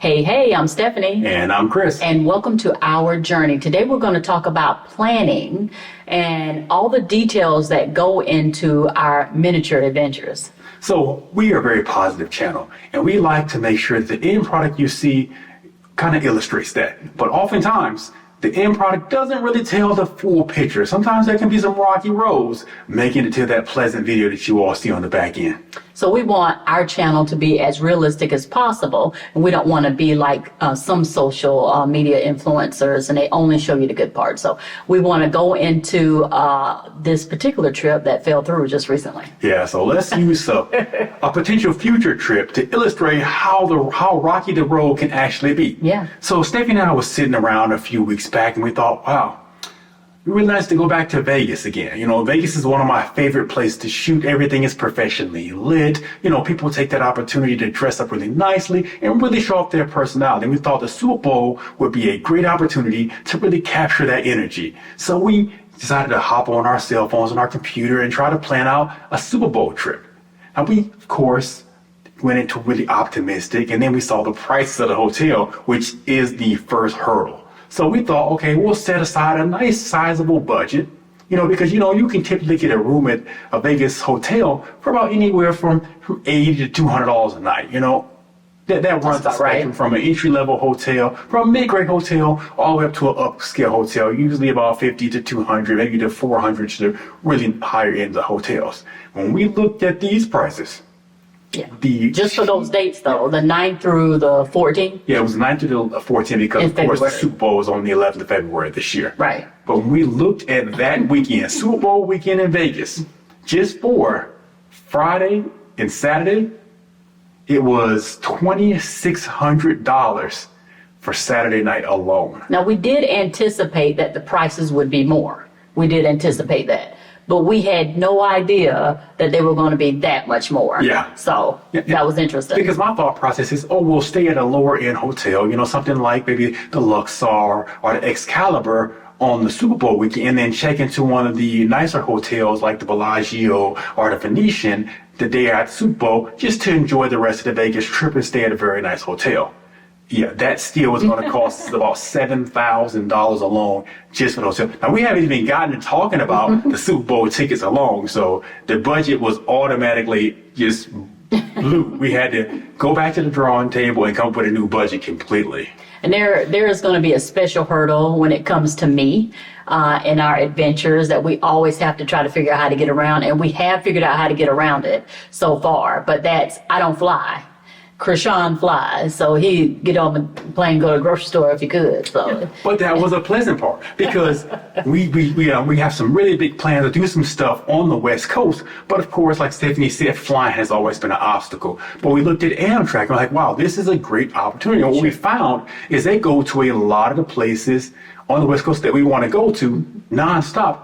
Hey, I'm Stephanie. And I'm Chris. And welcome to our journey. Today we're going to talk about planning and all the details that go into our miniature adventures. So we are a very positive channel, and we like to make sure that the end product you see kind of illustrates that. But oftentimes, the end product doesn't really tell the full picture. Sometimes there can be some rocky roads making it to that pleasant video that you all see on the back end. So we want our channel to be as realistic as possible, and we don't want to be like some social media influencers and they only show you the good part. So we want to go into this particular trip that fell through just recently. Yeah, so let's use a potential future trip to illustrate how rocky the road can actually be. Yeah. So Stephanie and I was sitting around a few weeks back and we thought, wow, it'd be really nice to go back to Vegas again. You know, Vegas is one of my favorite places to shoot. Everything is professionally lit. You know, people take that opportunity to dress up really nicely and really show off their personality. And we thought the Super Bowl would be a great opportunity to really capture that energy. So we decided to hop on our cell phones and our computer and try to plan out a Super Bowl trip. And we, of course, went into really optimistic. And then we saw the prices of the hotel, which is the first hurdle. So we thought, okay, we'll set aside a nice sizable budget, you know, because, you know, you can typically get a room at a Vegas hotel for about anywhere from $80 to $200 a night. You know, that runs the spectrum from an entry-level hotel, from a mid-grade hotel, all the way up to an upscale hotel, usually about 50 to 200, maybe to 400 to the really higher end of hotels. When we looked at these prices, just for those dates, though, the 9th through the 14th? Yeah, it was 9th through the 14th because, of course, the Super Bowl was on the 11th of February this year. Right. But when we looked at that weekend, Super Bowl weekend in Vegas, just for Friday and Saturday, it was $2,600 for Saturday night alone. Now, we did anticipate that the prices would be more. We did anticipate that. But we had no idea that they were going to be that much more. Yeah. So that was interesting. Because my thought process is, we'll stay at a lower end hotel, you know, something like maybe the Luxor or the Excalibur on the Super Bowl weekend, and then check into one of the nicer hotels like the Bellagio or the Venetian the day after the Super Bowl, just to enjoy the rest of the Vegas trip and stay at a very nice hotel. Yeah, that still was going to cost us about $7,000 alone just for the hotel. Now, we haven't even gotten to talking about the Super Bowl tickets alone, so the budget was automatically just blew. We had to go back to the drawing table and come up with a new budget completely. And there is going to be a special hurdle when it comes to me in our adventures that we always have to try to figure out how to get around, and we have figured out how to get around it so far, but that's I don't fly. Krishan flies, so he'd get on the plane, go to the grocery store if he could. So, but that was a pleasant part because we have some really big plans to do some stuff on the West Coast. But of course, like Stephanie said, flying has always been an obstacle. But we looked at Amtrak and we're like, wow, this is a great opportunity. And what we found is they go to a lot of the places on the West Coast that we want to go to nonstop.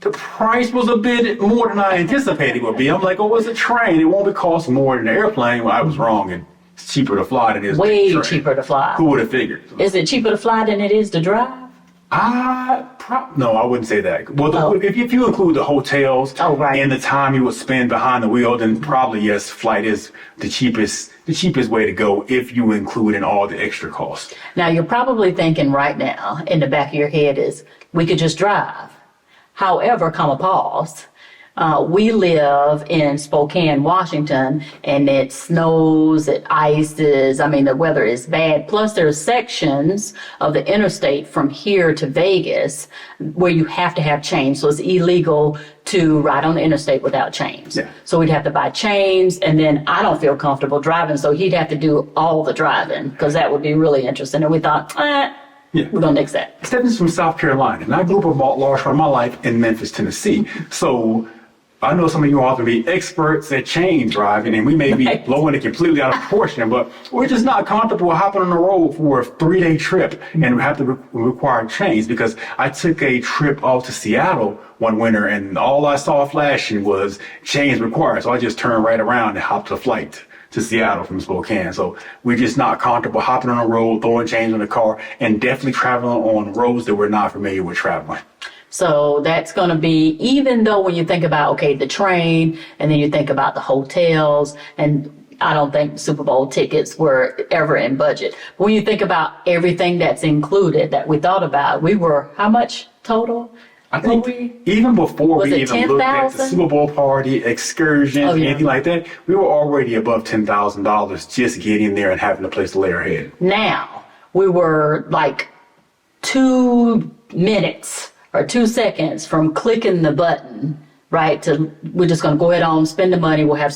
The price was a bit more than I anticipated it would be. I'm like, it's a train. It won't cost more than an airplane. Well, I was wrong, and it's cheaper to fly than it is way to train. Cheaper to fly. Who would have figured? Is it cheaper to fly than it is to drive? No, I wouldn't say that. Well, if you include the hotels and the time you would spend behind the wheel, then probably, yes, flight is the cheapest way to go if you include in all the extra costs. Now, you're probably thinking right now in the back of your head is, we could just drive. However, pause. We live in Spokane, Washington, and it snows, it ices. I mean, the weather is bad. Plus, there are sections of the interstate from here to Vegas where you have to have chains. So it's illegal to ride on the interstate without chains. Yeah. So we'd have to buy chains, and then I don't feel comfortable driving, so he'd have to do all the driving because that would be really interesting. And we thought, we're going to nix that. Stephanie's from South Carolina, and I grew up a large part of my life in Memphis, Tennessee. So I know some of you all can be experts at chain driving, and we may be blowing it completely out of proportion, but we're just not comfortable hopping on the road for a 3-day trip and have to require chains, because I took a trip out to Seattle one winter, and all I saw flashing was chains required. So I just turned right around and hopped a flight to Seattle from Spokane. So we're just not comfortable hopping on the road, throwing chains in the car, and definitely traveling on roads that we're not familiar with traveling. So that's going to be, even though when you think about, the train, and then you think about the hotels, and I don't think Super Bowl tickets were ever in budget. When you think about everything that's included that we thought about, we were how much total? I think even before Was we it even looked at the 10,000? Super Bowl party, excursions, Oh, yeah. anything like that, we were already above $10,000 just getting there and having a place to lay our head. Now, we were like 2 minutes or 2 seconds from clicking the button, right? To we're just going to go ahead on, spend the money. We'll have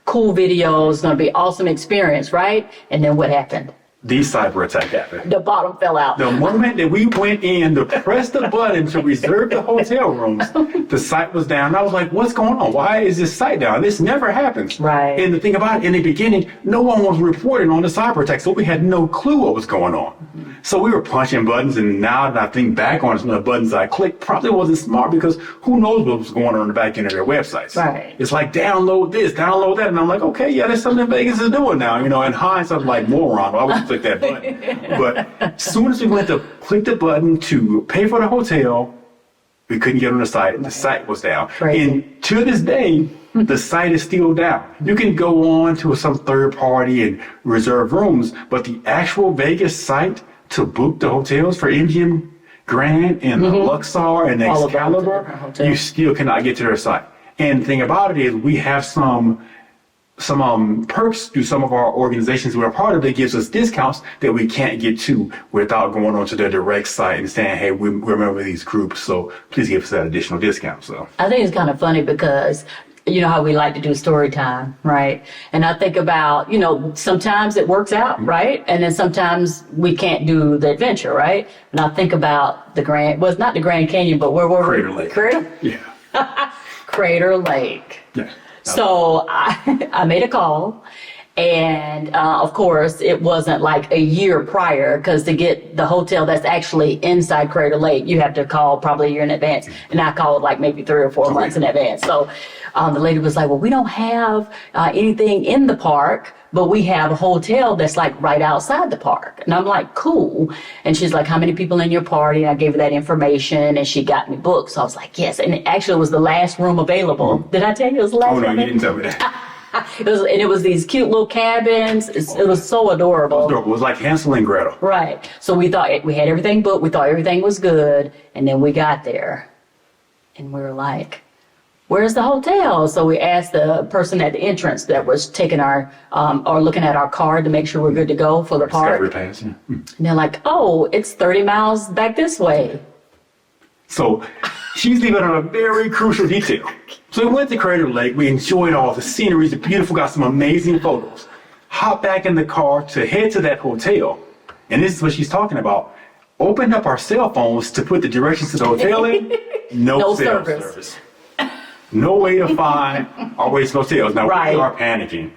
cool videos. It's going to be awesome experience, right? And then what happened? The cyber attack happened. The bottom fell out. The moment that we went in to press the button to reserve the hotel rooms, the site was down. I was like, what's going on? Why is this site down? This never happens. Right. And the thing about it, in the beginning, no one was reporting on the cyber attack, so we had no clue what was going on. Mm-hmm. So we were punching buttons, and now that I think back on it, some of the buttons I clicked probably wasn't smart because who knows what was going on in the back end of their websites. Right. It's like, download this, download that. And I'm like, okay, yeah, that's something Vegas is doing now. You know, in hindsight, I'm like, moron, why would you click that button? But as soon as we went to click the button to pay for the hotel, we couldn't get on the site. The site was down. Crazy. And to this day, the site is still down. You can go on to some third party and reserve rooms, but the actual Vegas site to book the hotels for MGM Grand and the Luxor and All of the Excalibur, hotels. you still cannot get to their site. And the thing about it is we have some perks through some of our organizations we're a part of that gives us discounts that we can't get to without going onto their direct site and saying, hey, we remember these groups, so please give us that additional discount. So I think it's kind of funny because you know how we like to do story time, right? And I think about, you know, sometimes it works out, right? And then sometimes we can't do the adventure, right? And I think about it's not the Grand Canyon, but where were Crater we? Lake. Crater? yeah. Crater Lake. Yeah. So I made a call, and of course it wasn't like a year prior, because to get the hotel that's actually inside Crater Lake, you have to call probably a year in advance, and I called like maybe 3 or 4 months in advance. So the lady was like, well, we don't have anything in the park, but we have a hotel that's like right outside the park. And I'm like, cool. And she's like, how many people in your party? And I gave her that information, and she got me booked. So I was like, yes. And actually it was the last room available. Did I tell you it was the last Oh, no, room you didn't available? tell me that. It was these cute little cabins. It was so adorable. It was like Hansel and Gretel. Right. So we thought we had everything booked. We thought everything was good. And then we got there and we were like, where's the hotel? So we asked the person at the entrance that was taking our, or looking at our card to make sure we're good to go for the park. Discovery Pass, yeah. And they're like, oh, it's 30 miles back this way. So she's leaving on a very crucial detail. So we went to Crater Lake. We enjoyed all the scenery, the beautiful, got some amazing photos. Hop back in the car to head to that hotel. And this is what she's talking about. Opened up our cell phones to put the directions to the hotel in. No No cell service. service. No way to find our way to hotels. Now Right. we are panicking.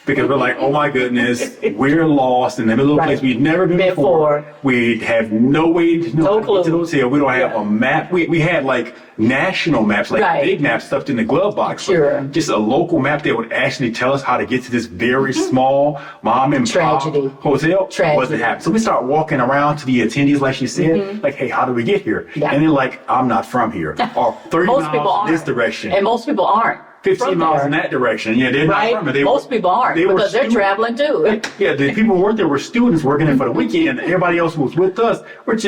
Because we're like, oh my goodness, we're lost in the middle of a place we've never been before. We have no way to know how to get to the hotel. We don't have a map. We had like national maps, like Right. big maps stuffed in the glove box. but Sure. Just a local map that would actually tell us how to get to this very small mom and Tragedy. pop hotel. Tragedy. Wasn't happening. So we start walking around to the attendees, like she said, like, hey, how do we get here? Yeah. And they're like, I'm not from here. Or 30 Most people miles in this aren't. direction. And most people aren't. 15 from miles there. in that direction. Yeah, they're Right? not from it. Most people aren't, because they're traveling too. Yeah, the people who worked there were students working there for the weekend. Everybody else who was with us,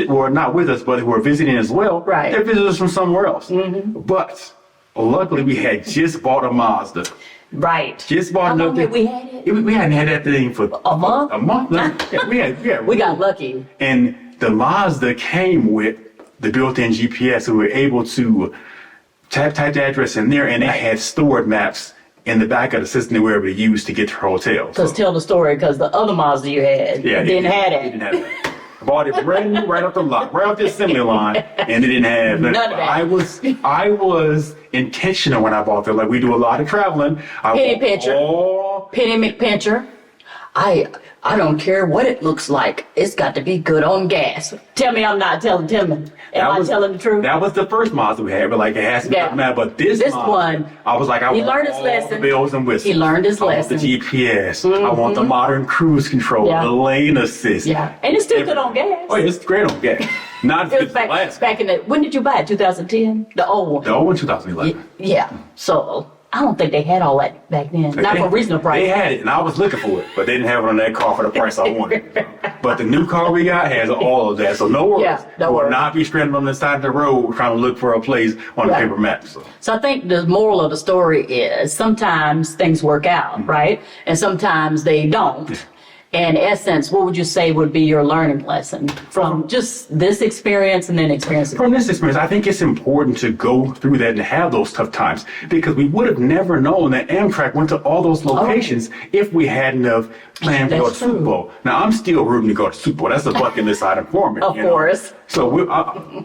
or not with us, but who were visiting as well. Right. They're visitors from somewhere else. But luckily, we had just bought a Mazda. Right. Just bought How long another. had we had it? We hadn't had that thing for A month? A month. Yeah, We got lucky. And the Mazda came with the built-in GPS, so we were able to type the address in there, and it had stored maps in the back of the system that we were able to use to get to our hotel. Because tell the story, because the other Mazda you had didn't have It didn't it. have that. I bought it brand new right off the lot, right off the assembly line, and it didn't have None of that. I was intentional when I bought that. Like, we do a lot of traveling. Penny pincher. Penny McPincher. I don't care what it looks like. It's got to be good on gas. Tell me I'm not telling. Am I telling the truth? That was the first Mazda we had, but like, it has to be Yeah. mad. But this Mazda, one, I was like, he want learned his all lesson. the bells and whistles. He learned his I lesson. want the GPS. I want the modern cruise control, Yeah. the lane assist. Yeah. And it's still good on gas. Oh, yeah, it's great on gas. Not as It good was as the last. back in the, when did you buy it? 2010? The old one. The old one, 2011. Yeah. So I don't think they had all that back then. Not for a reasonable price. They had it, and I was looking for it, but they didn't have it on that car for the price I wanted. But the new car we got has all of that, so no worries. Yeah, no We will worries. not be stranded on the side of the road trying to look for a place on a Right. paper map. So. So I think the moral of the story is sometimes things work out, right? And sometimes they don't. In essence, what would you say would be your learning lesson from just this experience and then experience? From this experience, I think it's important to go through that and have those tough times because we would have never known that Amtrak went to all those locations if we hadn't have planned to go to That's Super true. Bowl. Now, I'm still rooting to go to Super Bowl. That's a bucket list item for me. Of you know? course. So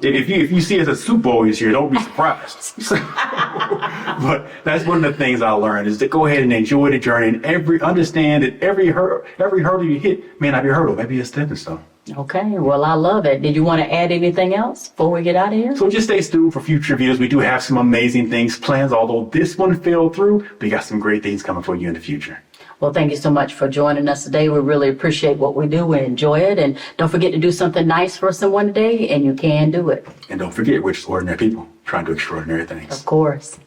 if you see us at Super Bowl this year, don't be surprised. But that's one of the things I learned is to go ahead and enjoy the journey and understand that every hurdle you hit may not be a hurdle, maybe a stepping stone. Okay, well, I love it. Did you want to add anything else before we get out of here? So just stay tuned for future videos. We do have some amazing things planned, although this one fell through. We got some great things coming for you in the future. Well, thank you so much for joining us today. We really appreciate what we do. We enjoy it. And don't forget to do something nice for someone today, and you can do it. And don't forget, we're just ordinary people trying to do extraordinary things. Of course.